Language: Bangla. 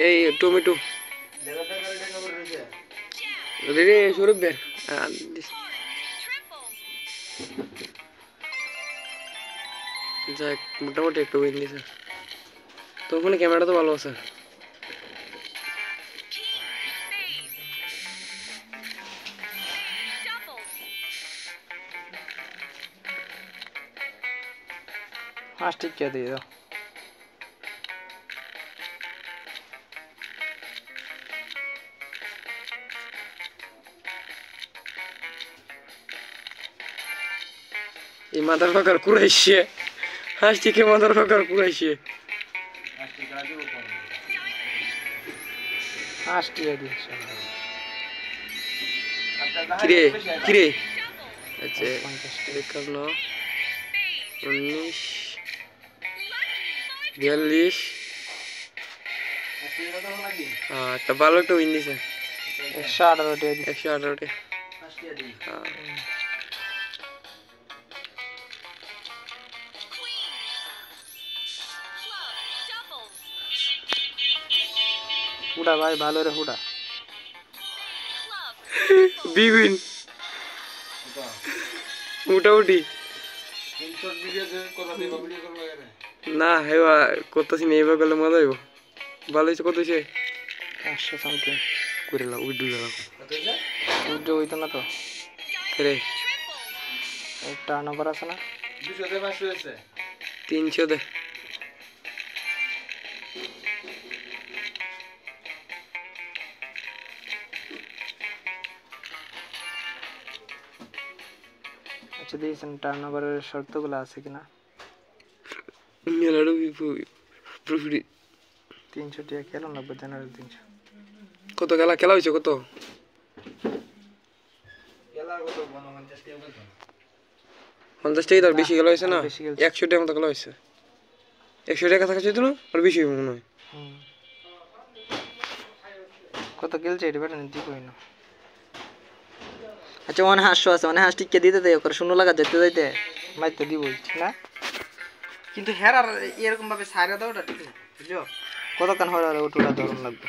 এই টমেটো রে সৌরভ বের যাক মোটামুটি একটু উইন দিছে তো ওখানে ক্যামেরা তো ভালো আছে हाँ ठीक क्या दे दो ये motherfucker कुराइशे हास्टी के motherfucker कुराइशे हाँ ठीक है किरे किरे अच्छा देखो ना 19 42 हाँ टबालो तो विन दिसे 118 हाँ हुडा भाई भालो रे हुडा बिग विन মোটামুটি না হেবা করতেছি না এইভাবে গেলে মজা হইব ভালো হয়েছে কত হয়েছে 500 সামথিং করে লাও উইড্রো লাও উইড্রো হইতো না তো রে একটা নাম্বার আছে না 200 দে 500 আছে 300 দে अच्छा देखिए টার্নওভারের শর্তগুলো আছে কিনা মেলাড়ো প্রফিট 300 টাকা খেলো 90 জেনারেল 300 কত খেলা হইছে কত খেলা কত 50 টাকা বলতো 50 টাকা বেশি খেলা হইছে না বেশি খেলছে। 100 টাকা মতো খেলা হইছে 100 টাকা থাকা চাইতো না আর বেশি মনে হয় কত খেলছে এটা বেটা নিতে কই না আচ্ছা ওখানে 500 আছে ওখানে 5 টিকে দিতে দে ওর শূন্য লাগা যেতে যাইতে মাইতে দিবই ঠিক না কিন্তু হেরার এরকম ভাবে সাইরা দাওটা ঠিক না বুঝছো কতক্ষণ হলো ওটুটা ধরন লাগবে